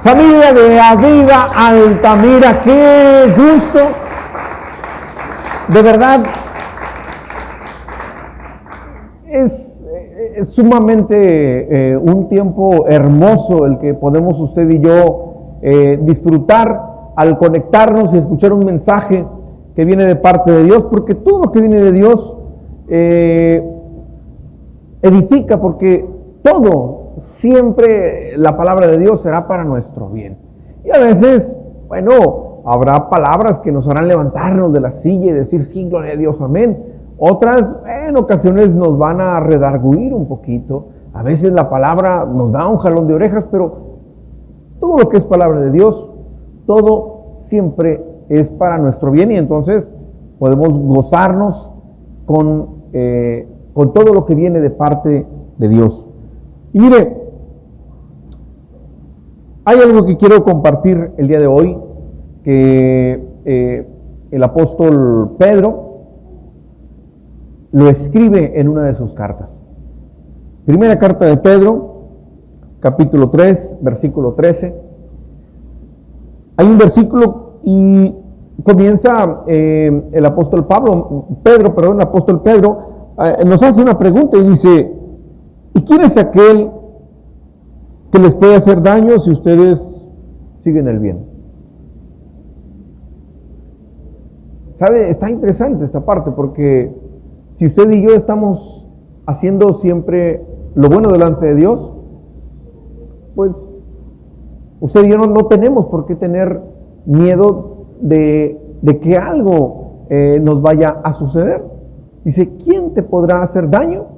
Familia de Aviva Altamira, qué gusto. De verdad, es sumamente un tiempo hermoso el que podemos usted y yo disfrutar al conectarnos y escuchar un mensaje que viene de parte de Dios, porque todo lo que viene de Dios edifica, porque todo, siempre la palabra de Dios será para nuestro bien. Y a veces, bueno, habrá palabras que nos harán levantarnos de la silla y decir, sí, gloria a Dios, amén. Otras, en ocasiones, nos van a redarguir un poquito. A veces la palabra nos da un jalón de orejas, pero todo lo que es palabra de Dios, todo siempre es para nuestro bien, y entonces podemos gozarnos con todo lo que viene de parte de Dios. Y mire, hay algo que quiero compartir el día de hoy, que el apóstol Pedro lo escribe en una de sus cartas. Primera carta de Pedro, capítulo 3, versículo 13. Hay un versículo y comienza el apóstol Pedro, nos hace una pregunta y dice, ¿y quién es aquel que les puede hacer daño si ustedes siguen el bien? ¿Sabe? Está interesante esta parte, porque si usted y yo estamos haciendo siempre lo bueno delante de Dios, pues usted y yo no tenemos por qué tener miedo de que algo nos vaya a suceder. Dice, ¿quién te podrá hacer daño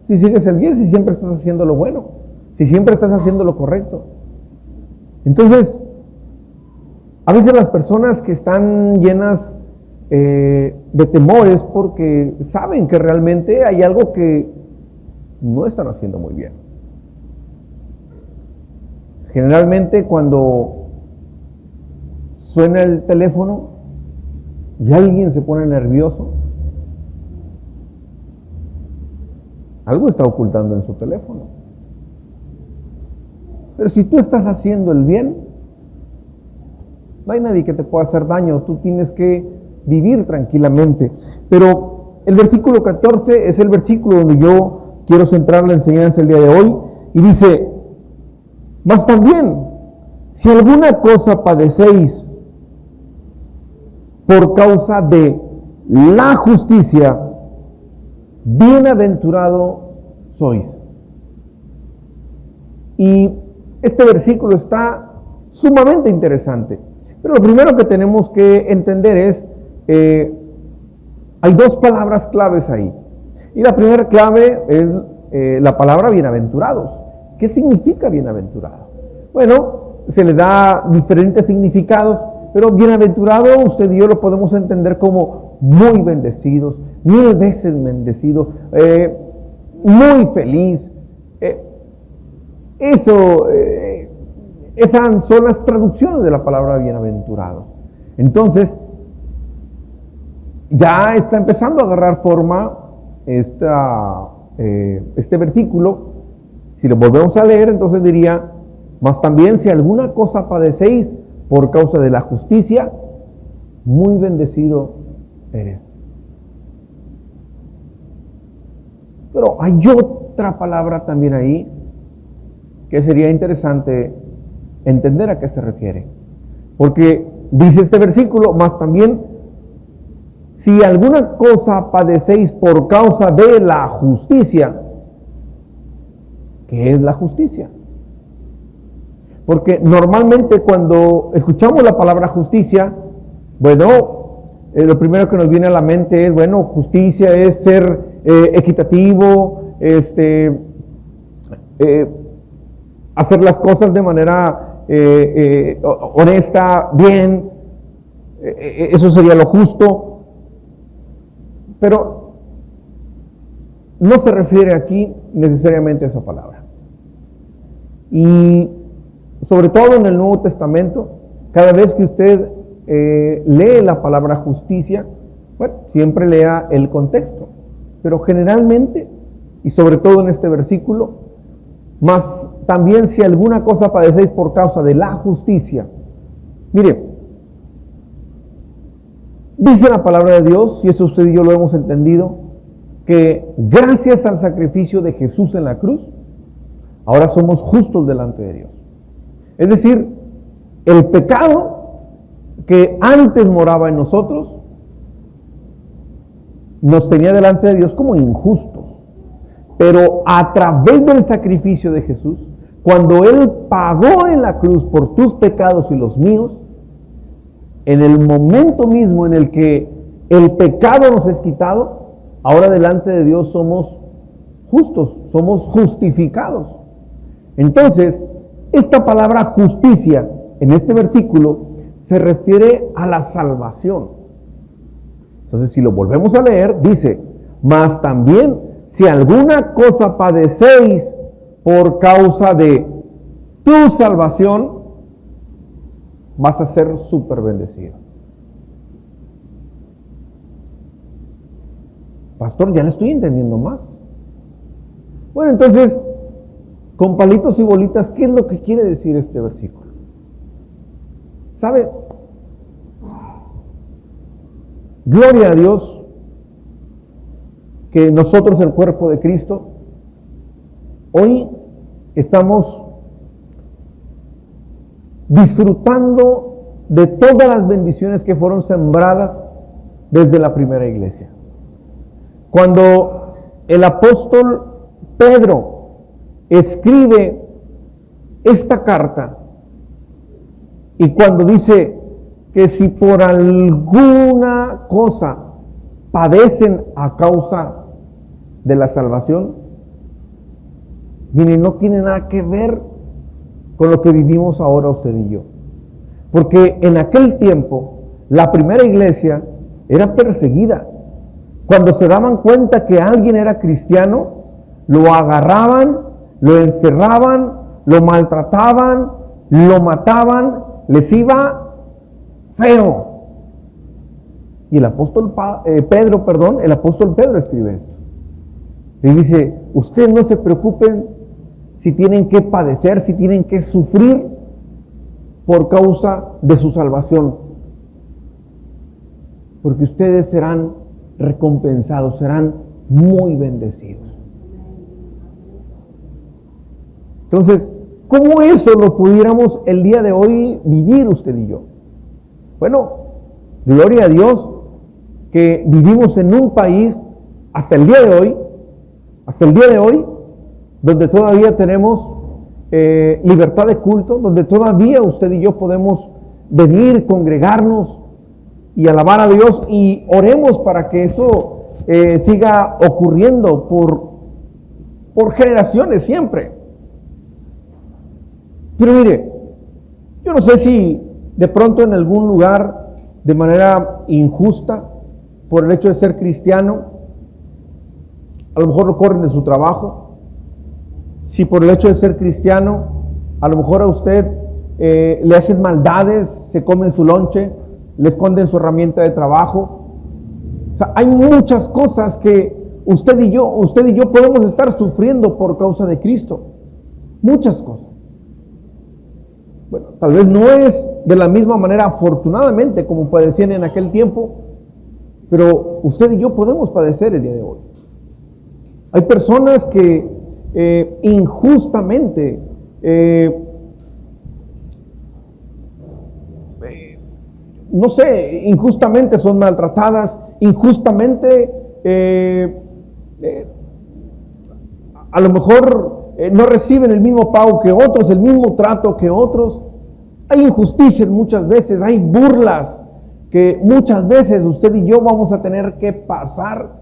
si sigues el bien, si siempre estás haciendo lo bueno, si siempre estás haciendo lo correcto? Entonces, a veces las personas que están llenas de temores porque saben que realmente hay algo que no están haciendo muy bien. Generalmente cuando suena el teléfono y alguien se pone nervioso, algo está ocultando en su teléfono. Pero si tú estás haciendo el bien, no hay nadie que te pueda hacer daño. Tú tienes que vivir tranquilamente. Pero el versículo 14 es el versículo donde yo quiero centrar la enseñanza el día de hoy. Y dice, mas también, si alguna cosa padecéis por causa de la justicia, bienaventurado sois. Y este versículo está sumamente interesante. Pero lo primero que tenemos que entender es, hay dos palabras claves ahí. Y la primera clave es la palabra bienaventurados. ¿Qué significa bienaventurado? Bueno, se le da diferentes significados, pero bienaventurado usted y yo lo podemos entender como muy bendecidos, 1000 veces bendecido, muy feliz. Esas son las traducciones de la palabra bienaventurado. Entonces, ya está empezando a agarrar forma este versículo. Si lo volvemos a leer, entonces diría, mas también si alguna cosa padecéis por causa de la justicia, muy bendecido eres. Pero hay otra palabra también ahí que sería interesante entender a qué se refiere. Porque dice este versículo, mas también si alguna cosa padecéis por causa de la justicia. ¿Qué es la justicia? Porque normalmente cuando escuchamos la palabra justicia, bueno, lo primero que nos viene a la mente es, bueno, justicia es ser equitativo, hacer las cosas de manera honesta, bien, eso sería lo justo. Pero no se refiere aquí necesariamente a esa palabra. Y sobre todo en el Nuevo Testamento, cada vez que usted lee la palabra justicia, bueno, siempre lea el contexto. Pero generalmente, y sobre todo en este versículo, Mas también si alguna cosa padecéis por causa de la justicia. Mire, dice la palabra de Dios, y eso usted y yo lo hemos entendido, que gracias al sacrificio de Jesús en la cruz, ahora somos justos delante de Dios. Es decir, el pecado que antes moraba en nosotros, nos tenía delante de Dios como injustos. Pero a través del sacrificio de Jesús, cuando Él pagó en la cruz por tus pecados y los míos, en el momento mismo en el que el pecado nos es quitado, ahora delante de Dios somos justos, somos justificados. Entonces, esta palabra justicia en este versículo se refiere a la salvación. Entonces, si lo volvemos a leer, dice, mas también si alguna cosa padecéis por causa de tu salvación, vas a ser súper bendecido. Pastor, ya le estoy entendiendo más. Bueno, entonces, con palitos y bolitas, ¿qué es lo que quiere decir este versículo? ¿Sabe? Gloria a Dios que nosotros, el cuerpo de Cristo, hoy estamos disfrutando de todas las bendiciones que fueron sembradas desde la primera iglesia. Cuando el apóstol Pedro escribe esta carta y cuando dice que si por alguna cosa padecen a causa de la salvación, miren, no tiene nada que ver con lo que vivimos ahora usted y yo. Porque en aquel tiempo la primera iglesia era perseguida. Cuando se daban cuenta que alguien era cristiano, lo agarraban, lo encerraban, lo maltrataban, lo mataban, les iba feo. Y el apóstol Pedro escribe esto. Y dice, ustedes no se preocupen si tienen que padecer, si tienen que sufrir por causa de su salvación. Porque ustedes serán recompensados, serán muy bendecidos. Entonces, ¿cómo eso lo pudiéramos el día de hoy vivir usted y yo? Bueno, gloria a Dios que vivimos en un país hasta el día de hoy, donde todavía tenemos libertad de culto, donde todavía usted y yo podemos venir, congregarnos y alabar a Dios, y oremos para que eso siga ocurriendo por generaciones siempre. Pero mire, yo no sé si de pronto en algún lugar, de manera injusta, por el hecho de ser cristiano, a lo mejor lo corren de su trabajo. Si por el hecho de ser cristiano, a lo mejor a usted le hacen maldades, se comen su lonche, le esconden su herramienta de trabajo. O sea, hay muchas cosas que usted y yo podemos estar sufriendo por causa de Cristo. Muchas cosas. Bueno, tal vez no es de la misma manera, afortunadamente, como padecían en aquel tiempo, pero usted y yo podemos padecer el día de hoy. Hay personas que injustamente injustamente son maltratadas, injustamente a lo mejor no reciben el mismo pago que otros, el mismo trato que otros. Hay injusticias muchas veces, hay burlas que muchas veces usted y yo vamos a tener que pasar.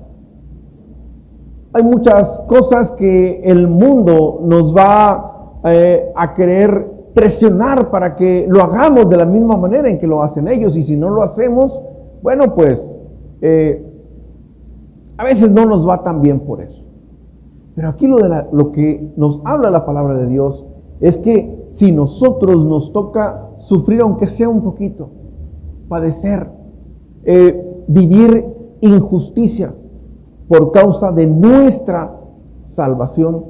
Hay muchas cosas que el mundo nos va a querer presionar para que lo hagamos de la misma manera en que lo hacen ellos, y si no lo hacemos, bueno, pues a veces no nos va tan bien por eso. Pero aquí lo que nos habla la palabra de Dios es que si nosotros nos toca sufrir, aunque sea un poquito, padecer, vivir injusticias por causa de nuestra salvación,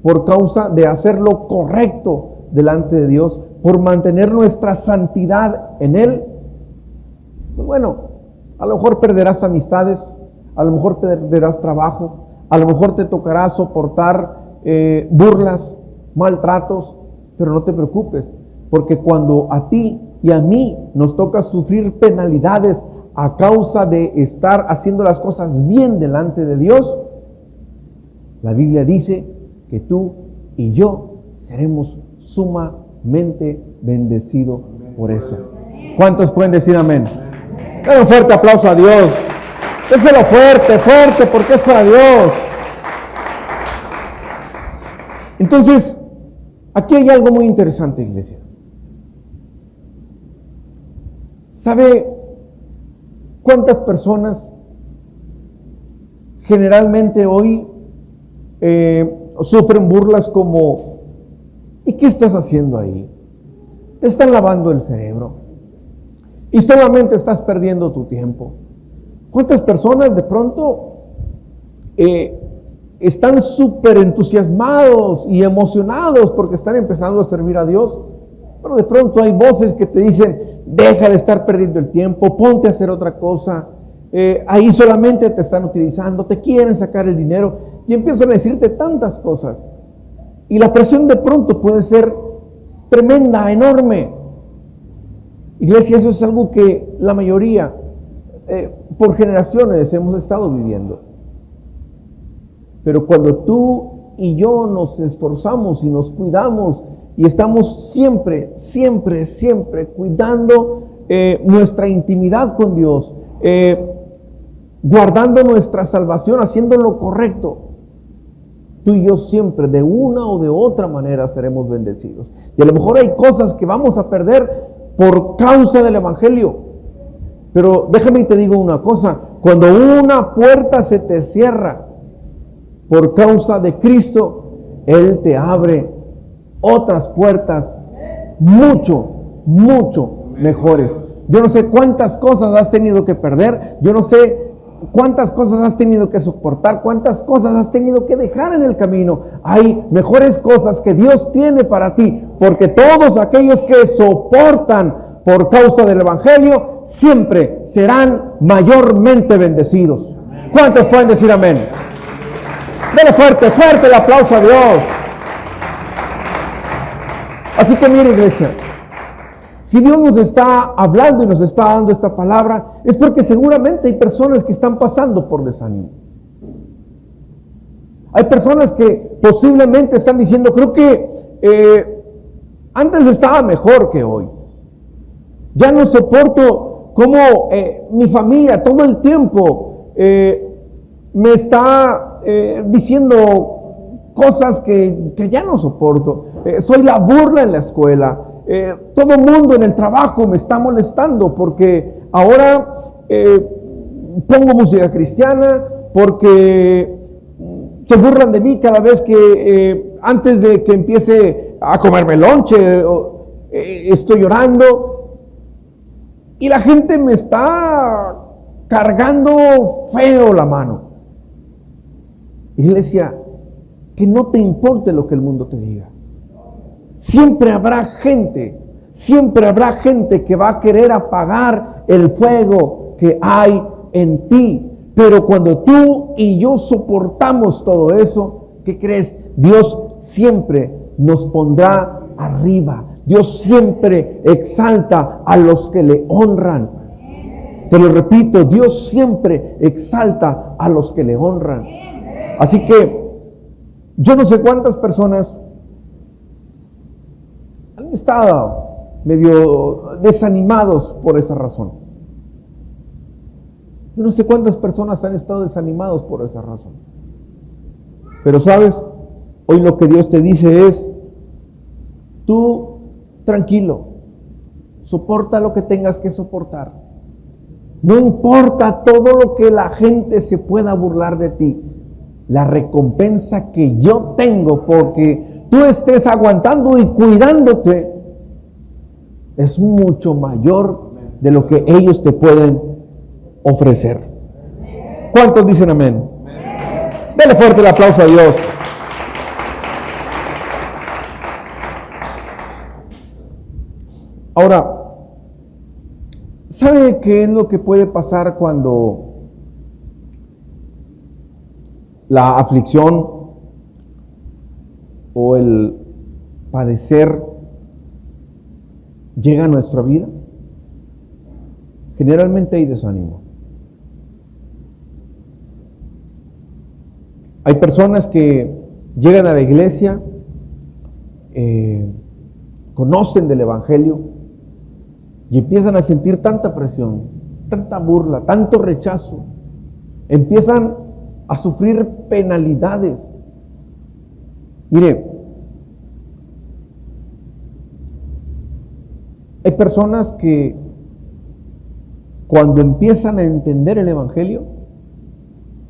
por causa de hacer lo correcto delante de Dios, por mantener nuestra santidad en Él, pues bueno, a lo mejor perderás amistades, a lo mejor perderás trabajo, a lo mejor te tocará soportar burlas, maltratos, pero no te preocupes, porque cuando a ti y a mí nos toca sufrir penalidades a causa de estar haciendo las cosas bien delante de Dios, la Biblia dice que tú y yo seremos sumamente bendecidos por eso. ¿Cuántos pueden decir amén? Dale un fuerte aplauso a Dios. Déselo fuerte, fuerte, porque es para Dios. Entonces, aquí hay algo muy interesante, iglesia. ¿Sabe cuántas personas generalmente hoy sufren burlas como: ¿y qué estás haciendo ahí? Te están lavando el cerebro y solamente estás perdiendo tu tiempo. ¿Cuántas personas de pronto están súper entusiasmados y emocionados porque están empezando a servir a Dios? Pero de pronto hay voces que te dicen: deja de estar perdiendo el tiempo, ponte a hacer otra cosa. Ahí solamente te están utilizando, te quieren sacar el dinero, y empiezan a decirte tantas cosas. Y la presión de pronto puede ser tremenda, enorme. Iglesia, eso es algo que la mayoría, por generaciones, hemos estado viviendo. Pero cuando tú y yo nos esforzamos y nos cuidamos y estamos siempre cuidando nuestra intimidad con Dios, guardando nuestra salvación, haciendo lo correcto, tú y yo siempre de una o de otra manera seremos bendecidos. Y a lo mejor hay cosas que vamos a perder por causa del Evangelio. Pero déjame y te digo una cosa: cuando una puerta se te cierra por causa de Cristo, Él te abre otras puertas mucho mejores. Yo no sé cuántas cosas has tenido que perder, yo no sé cuántas cosas has tenido que soportar, cuántas cosas has tenido que dejar en el camino. Hay mejores cosas que Dios tiene para ti, porque todos aquellos que soportan por causa del Evangelio siempre serán mayormente bendecidos. ¿Cuántos pueden decir amén? Dale fuerte el aplauso a Dios. Así que mire, iglesia, si Dios nos está hablando y nos está dando esta palabra, es porque seguramente hay personas que están pasando por desánimo. Hay personas que posiblemente están diciendo: creo que antes estaba mejor que hoy. Ya no soporto cómo mi familia todo el tiempo me está diciendo cosas que ya no soporto. Soy la burla en la escuela. Todo el mundo en el trabajo me está molestando porque ahora pongo música cristiana, porque se burlan de mí cada vez que antes de que empiece a comerme lonche, estoy llorando. Y la gente me está cargando feo la mano. Iglesia, que no te importe lo que el mundo te diga. Siempre habrá gente que va a querer apagar el fuego que hay en ti. Pero cuando tú y yo soportamos todo eso, ¿qué crees? Dios siempre nos pondrá arriba. Dios siempre exalta a los que le honran. Te lo repito, Dios siempre exalta a los que le honran. Así que yo no sé cuántas personas han estado medio desanimados por esa razón. Yo no sé cuántas personas han estado desanimados por esa razón. Pero sabes, hoy lo que Dios te dice es: tú tranquilo, soporta lo que tengas que soportar. No importa todo lo que la gente se pueda burlar de ti. La recompensa que yo tengo porque tú estés aguantando y cuidándote es mucho mayor de lo que ellos te pueden ofrecer. ¿Cuántos dicen amén? Dale fuerte el aplauso a Dios. Ahora, ¿sabe qué es lo que puede pasar cuando la aflicción o el padecer llega a nuestra vida? Generalmente hay desánimo. Hay personas que llegan a la iglesia, conocen del Evangelio y empiezan a sentir tanta presión, tanta burla, tanto rechazo. Empiezan a sufrir penalidades. Mire, hay personas que cuando empiezan a entender el Evangelio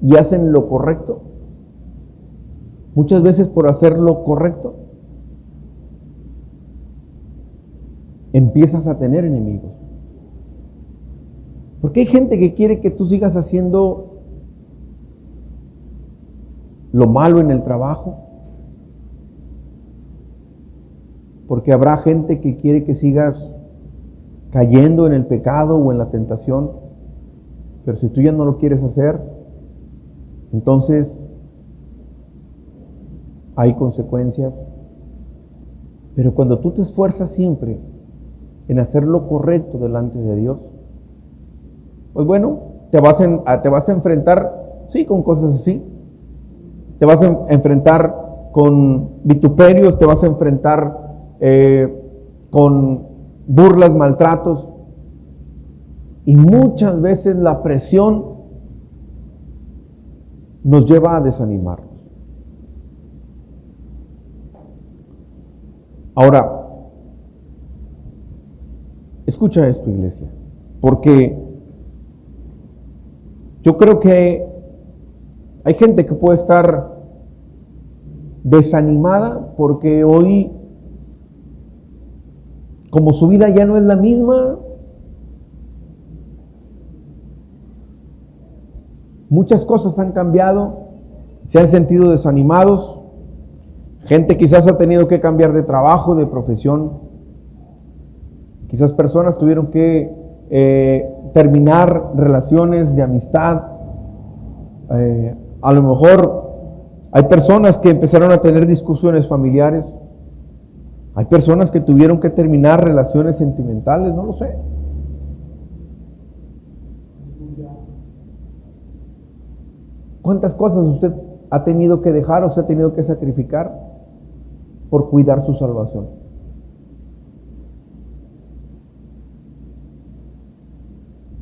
y hacen lo correcto, muchas veces por hacer lo correcto, empiezas a tener enemigos. Porque hay gente que quiere que tú sigas haciendo lo malo en el trabajo. Porque habrá gente que quiere que sigas cayendo en el pecado o en la tentación. Pero si tú ya no lo quieres hacer, entonces hay consecuencias. Pero cuando tú te esfuerzas siempre en hacer lo correcto delante de Dios, pues bueno, te vas a enfrentar, sí, con cosas así. Te vas a enfrentar con vituperios, te vas a enfrentar con burlas, maltratos. Y muchas veces la presión nos lleva a desanimarnos. Ahora, escucha esto, iglesia, porque yo creo que hay gente que puede estar desanimada porque hoy, como su vida ya no es la misma, muchas cosas han cambiado, se han sentido desanimados. Gente quizás ha tenido que cambiar de trabajo, de profesión. Quizás personas tuvieron que terminar relaciones de amistad. A lo mejor hay personas que empezaron a tener discusiones familiares. Hay personas que tuvieron que terminar relaciones sentimentales, no lo sé. ¿Cuántas cosas usted ha tenido que dejar o se ha tenido que sacrificar por cuidar su salvación?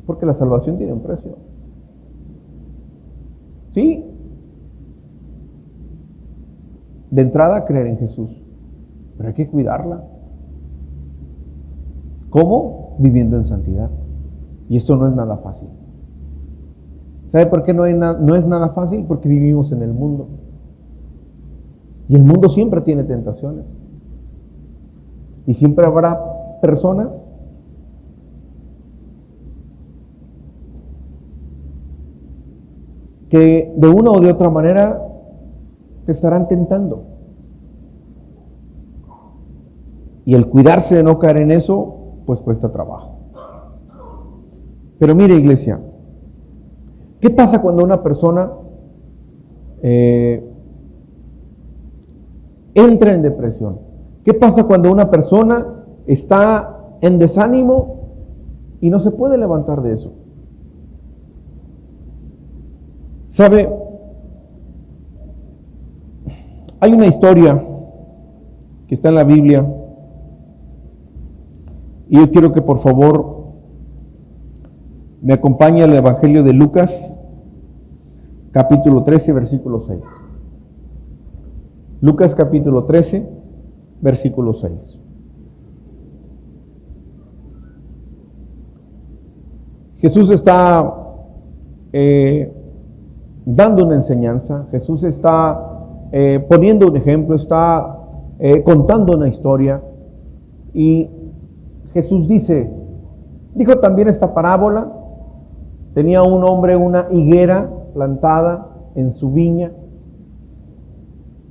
Porque la salvación tiene un precio. Sí. De entrada, creer en Jesús. Pero hay que cuidarla. ¿Cómo? Viviendo en santidad. Y esto no es nada fácil. ¿Sabe por qué no es nada fácil? Porque vivimos en el mundo. Y el mundo siempre tiene tentaciones. Y siempre habrá personas que de una o de otra manera te estarán tentando. Y el cuidarse de no caer en eso, pues cuesta trabajo. Pero mire, iglesia, ¿qué pasa cuando una persona entra en depresión? ¿Qué pasa cuando una persona está en desánimo y no se puede levantar de eso? ¿Sabe? Hay una historia que está en la Biblia y yo quiero que por favor me acompañe al Evangelio de Lucas, capítulo 13, versículo 6. Lucas capítulo 13, versículo 6. Jesús está dando una enseñanza, Jesús está poniendo un ejemplo, está contando una historia, y Jesús dijo también esta parábola. Tenía un hombre una higuera plantada en su viña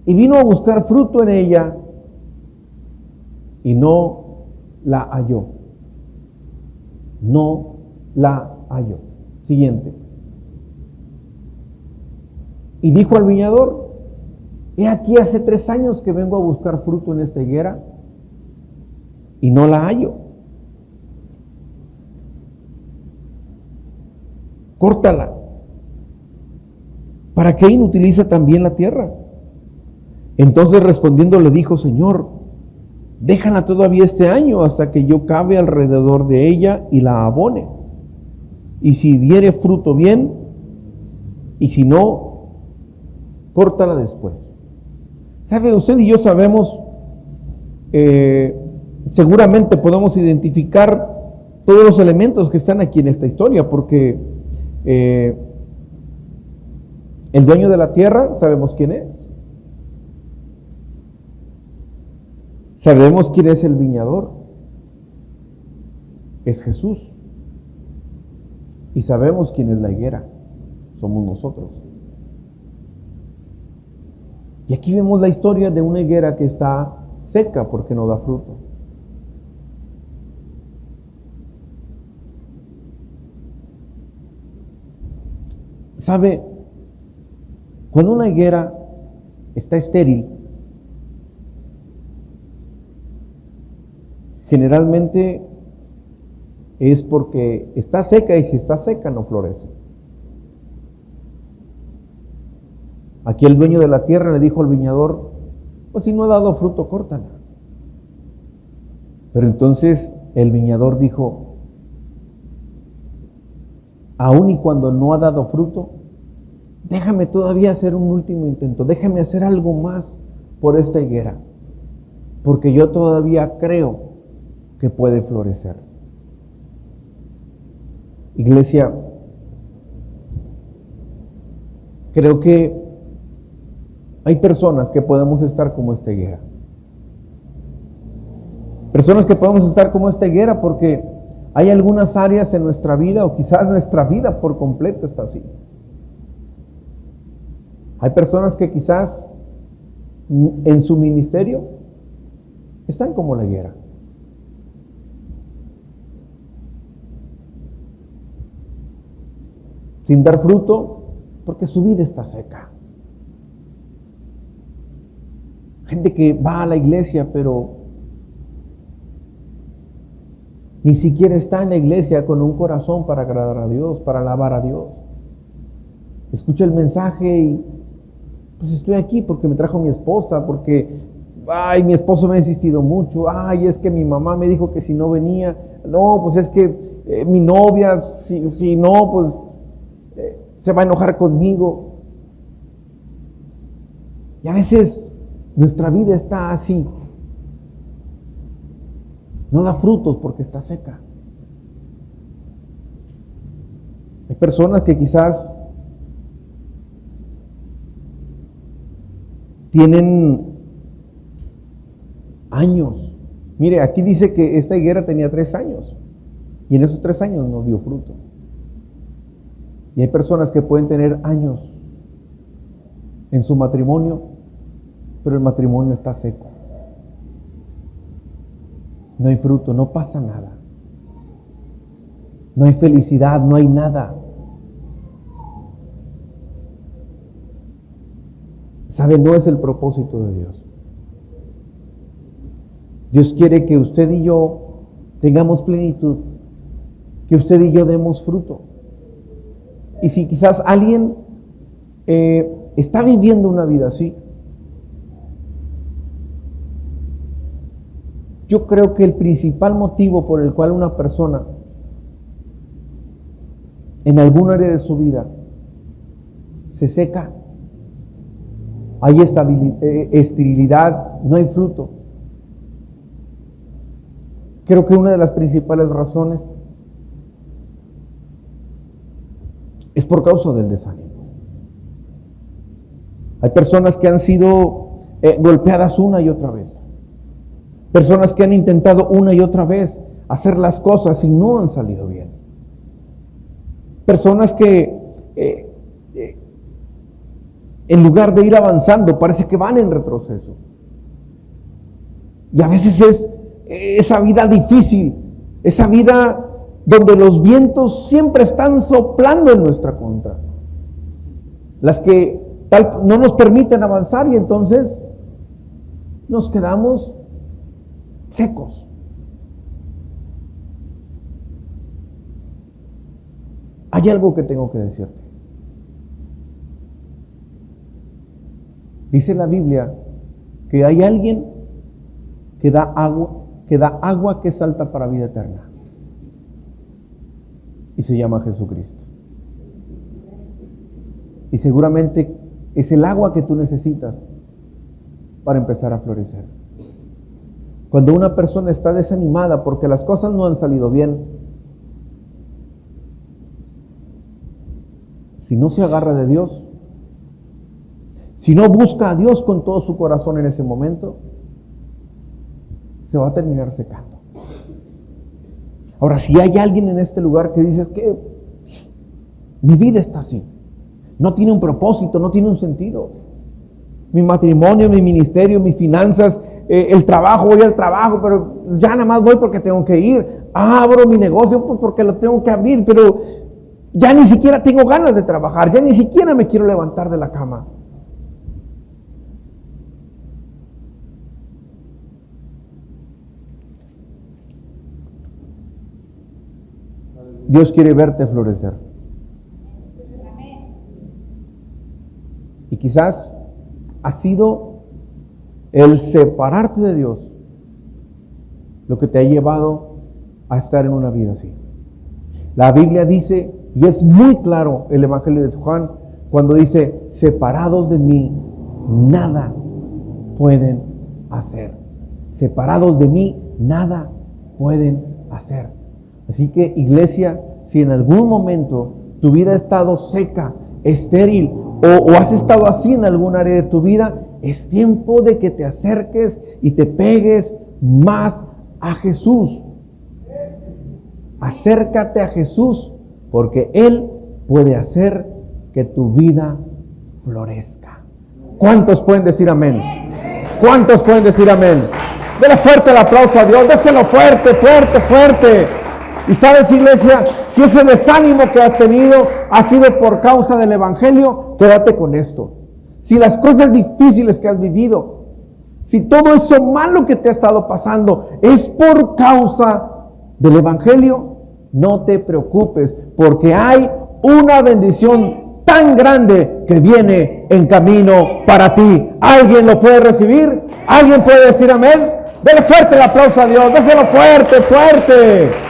y vino a buscar fruto en ella y no la halló. no la halló. Siguiente. Y dijo al viñador: he aquí hace 3 años que vengo a buscar fruto en esta higuera y no la hallo. Córtala. ¿Para qué inutiliza también la tierra? Entonces respondiendo le dijo: Señor, déjala todavía este año hasta que yo cave alrededor de ella y la abone. Y si diere fruto, bien, y si no, córtala después. ¿Sabe? Usted y yo sabemos, seguramente podemos identificar todos los elementos que están aquí en esta historia, porque el dueño de la tierra, sabemos quién es. Sabemos quién es el viñador. Es Jesús. Y sabemos quién es la higuera. Somos nosotros. Y aquí vemos la historia de una higuera que está seca porque no da fruto. ¿Sabe? Cuando una higuera está estéril, generalmente es porque está seca, y si está seca no florece. Aquí el dueño de la tierra le dijo al viñador: pues si no ha dado fruto, córtala. Pero entonces el viñador dijo: aun y cuando no ha dado fruto, déjame todavía hacer un último intento, déjame hacer algo más por esta higuera, porque yo todavía creo que puede florecer. Iglesia, creo que hay personas que podemos estar como esta higuera. Personas que podemos estar como esta higuera porque hay algunas áreas en nuestra vida, o quizás nuestra vida por completo está así. Hay personas que quizás en su ministerio están como la higuera. Sin dar fruto porque su vida está seca. Gente que va a la iglesia pero ni siquiera está en la iglesia con un corazón para agradar a Dios, para alabar a Dios. Escucha el mensaje y pues estoy aquí porque me trajo mi esposa, porque mi esposo me ha insistido mucho, es que mi mamá me dijo que si no venía, no, pues es que mi novia, si no, pues se va a enojar conmigo. Y a veces nuestra vida está así. No da frutos porque está seca. Hay personas que quizás tienen años. Mire, aquí dice que esta higuera tenía 3 años y en esos 3 años no dio fruto. Y hay personas que pueden tener años en su matrimonio, pero el matrimonio está seco. No hay fruto, no pasa nada. No hay felicidad, no hay nada. ¿Sabe? No es el propósito de Dios. Dios quiere que usted y yo tengamos plenitud, que usted y yo demos fruto. Y si quizás alguien está viviendo una vida así, yo creo que el principal motivo por el cual una persona en algún área de su vida se seca, hay esterilidad, no hay fruto. Creo que una de las principales razones es por causa del desánimo. Hay personas que han sido golpeadas una y otra vez. Personas que han intentado una y otra vez hacer las cosas y no han salido bien. Personas que en lugar de ir avanzando parece que van en retroceso. Y a veces es esa vida difícil, esa vida donde los vientos siempre están soplando en nuestra contra, las que no nos permiten avanzar, y entonces nos quedamos secos. Hay algo que tengo que decirte. Dice la Biblia que hay alguien que da agua que salta para vida eterna. Y se llama Jesucristo. Y seguramente es el agua que tú necesitas para empezar a florecer. Cuando una persona está desanimada porque las cosas no han salido bien, si no se agarra de Dios, si no busca a Dios con todo su corazón en ese momento, se va a terminar secando. Ahora, si hay alguien en este lugar que dices que mi vida está así, no tiene un propósito, no tiene un sentido. Mi matrimonio, mi ministerio, mis finanzas, el trabajo, voy al trabajo, pero ya nada más voy porque tengo que ir. Abro mi negocio pues porque lo tengo que abrir, pero ya ni siquiera tengo ganas de trabajar, ya ni siquiera me quiero levantar de la cama. Dios quiere verte florecer. Y quizás ha sido el separarte de Dios lo que te ha llevado a estar en una vida así. La Biblia dice, y es muy claro el Evangelio de Juan, cuando dice, separados de mí, nada pueden hacer. Separados de mí, nada pueden hacer. Así que, iglesia, si en algún momento tu vida ha estado seca, estéril, o has estado así en algún área de tu vida, es tiempo de que te acerques y te pegues más a Jesús. Acércate a Jesús, porque Él puede hacer que tu vida florezca. ¿Cuántos pueden decir amén? ¿Cuántos pueden decir amén? Dele fuerte el aplauso a Dios, déselo fuerte, fuerte, fuerte. Y sabes, iglesia, si ese desánimo que has tenido ha sido por causa del Evangelio, quédate con esto. Si las cosas difíciles que has vivido, si todo eso malo que te ha estado pasando es por causa del Evangelio, no te preocupes, porque hay una bendición tan grande que viene en camino para ti. ¿Alguien lo puede recibir? ¿Alguien puede decir amén? Dele fuerte el aplauso a Dios, déselo fuerte, fuerte.